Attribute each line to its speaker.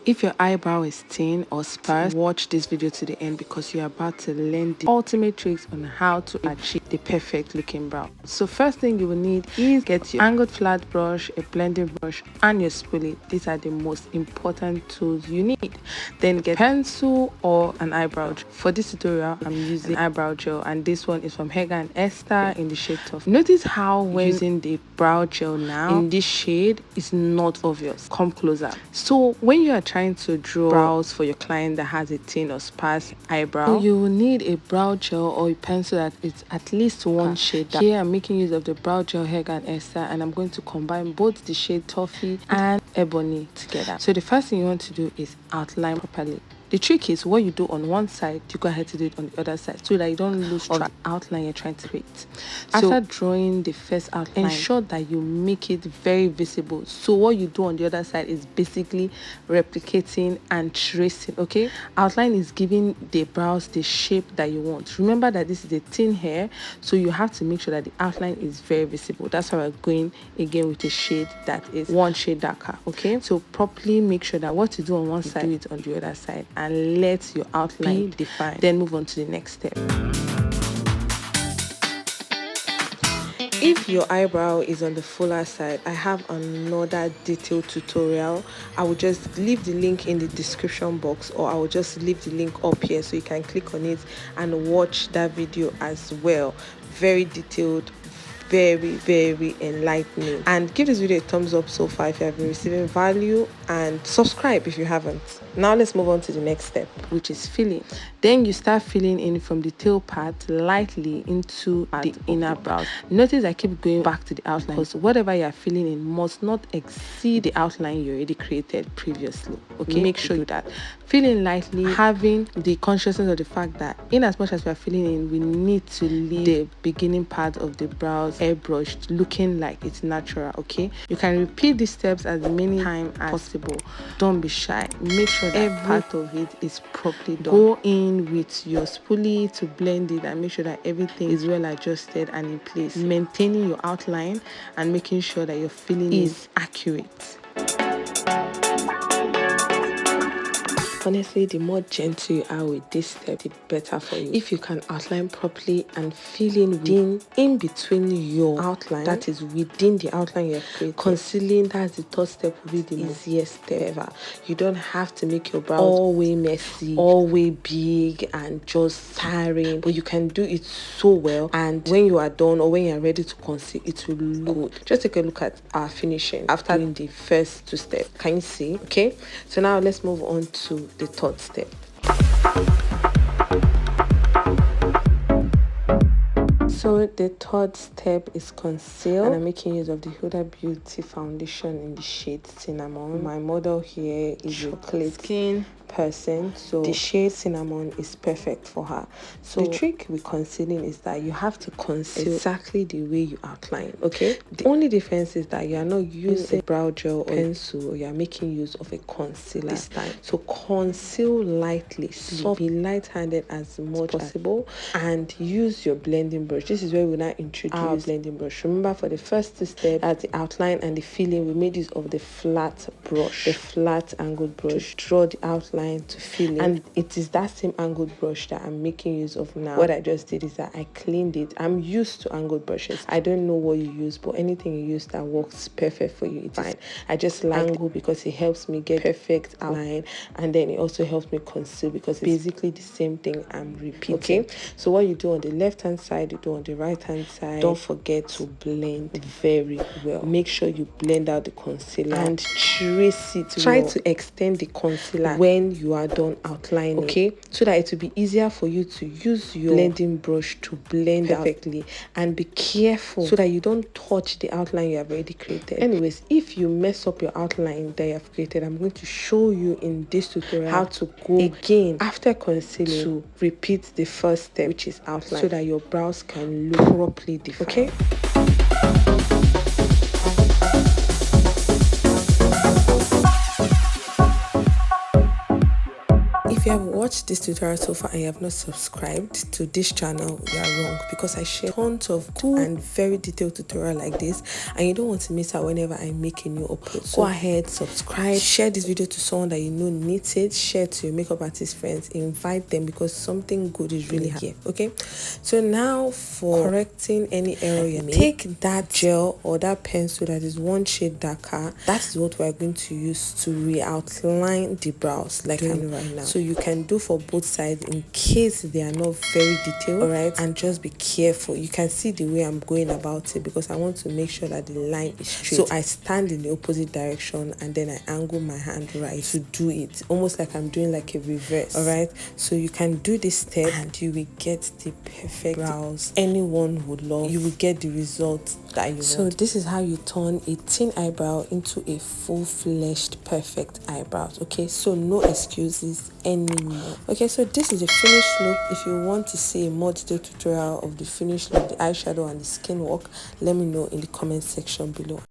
Speaker 1: If your eyebrow is thin or sparse, watch this video to the end because you're about to learn the ultimate tricks on how to achieve the perfect looking brow. So first thing you will need is get your angled flat brush, a blending brush, and your spoolie. These are the most important tools you need. Then get pencil or an eyebrow gel. For this tutorial, I'm using eyebrow gel, and this one is from Hegai and Esther in the shade Toffee. Notice how when using the brow gel now in this shade, it's not obvious. Come closer. So when you are trying to draw brows for your client that has a thin or sparse eyebrow, you will need a brow gel or a pencil that is at least one shade dark. Here I'm making use of the brow gel Hegai and Esther, and I'm going to combine both the shade Toffee and Ebony together. So the first thing you want to do is outline properly. The trick is what you do on one side, you go ahead to do it on the other side so that you don't lose track of the outline you're trying to create. After drawing the first outline, ensure that you make it very visible. So what you do on the other side is basically replicating and tracing, okay? Outline is giving the brows the shape that you want. Remember that this is a thin hair, so you have to make sure that the outline is very visible. That's why we're going again with a shade that is one shade darker, okay? So properly make sure that what you do on one side, do it on the other side, and let your outline be defined. Then move on to the next step. If your eyebrow is on the fuller side, I have another detailed tutorial. I will just leave the link in the description box, or I will just leave the link up here so you can click on it and watch that video as well. Very detailed, very enlightening. And give this video a thumbs up so far if you have been receiving value, and subscribe if you haven't. Now let's move on to the next step, which is filling. Then you start filling in from the tail part lightly into the inner brows. Notice I keep going back to the outline because whatever you are filling in must not exceed the outline you already created previously, okay? Make sure you do that. Filling lightly, having the consciousness of the fact that in as much as we are filling in, we need to leave the beginning part of the brows airbrushed, looking like it's natural, okay? You can repeat these steps as many times as possible. Don't be shy. Make sure that every part of it is properly done. Go in with your spoolie to blend it and make sure that everything is well adjusted and in place. Maintaining your outline and making sure that your filling is accurate. Honestly, the more gentle you are with this step, the better for you. If you can outline properly and fill in between your outline, that is within the outline you have created. Concealing, that's the third step, will be the easiest step ever. You don't have to make your brows all way messy, all way big and just tiring, but you can do it so well, and when you are done or when you are ready to conceal, it will look good. Just take a look at our finishing after doing the first two steps. Can you see? Okay, so now let's move on to the third step. So the third step is conceal, and I'm making use of the Huda Beauty foundation in the shade Cinnamon. My model here is chocolate skin person, so the shade Cinnamon is perfect for her. So the trick with concealing is that you have to conceal exactly the way you outline, okay? The only difference is that you are not using a brow gel or pencil, or you are making use of a concealer this time. So conceal lightly, be light-handed as much as possible, and use your blending brush. This is where we now introduce our blending brush. Remember, for the first two steps, at the outline and the filling, we made use of the flat brush, the flat angled brush, to draw the outline to fill in. And it is that same angled brush that I'm making use of now. What I just did is that I cleaned it. I'm used to angled brushes. I don't know what you use, but anything you use that works perfect for you, it's fine. I just like angle because it helps me get perfect outline, and then it also helps me conceal because it's basically the same thing I'm repeating. Okay, so what you do on the left hand side, you do on the right hand side. Don't forget to blend very well. Make sure you blend out the concealer and trace it. Try to extend the concealer when you are done outlining, okay, so that it will be easier for you to use your blending brush to blend perfectly. And be careful so that you don't touch the outline you have already created. Anyways, if you mess up your outline that you have created, I'm going to show you in this tutorial how to go again after concealing to repeat the first step, which is outline, so that your brows can look properly defined. Okay. If you have watched this tutorial so far and you have not subscribed to this channel, you are wrong, because I share tons of cool and very detailed tutorial like this, and you don't want to miss out whenever I make a new upload. So go ahead, subscribe, share this video to someone that you know needs it, share to your makeup artist friends, invite them, because something good is really here. Okay, so now for correcting any error you make, take that gel or that pencil that is one shade darker. That is what we are going to use to re-outline the brows like I'm doing right now. So you can do for both sides in case they are not very detailed. All right, and just be careful. You can see the way I'm going about it because I want to make sure that the line is straight. So I stand in the opposite direction and then I angle my hand right to do it, almost like I'm doing like a reverse. All right, so you can do this step and you will get the perfect brows anyone would love. You will get the result that you want. So this is how you turn a thin eyebrow into a full-fledged perfect eyebrows. Okay, so no excuses anymore. Okay, so this is the finished look. If you want to see a more detailed tutorial of the finished look, the eyeshadow and the skin work, let me know in the comment section below.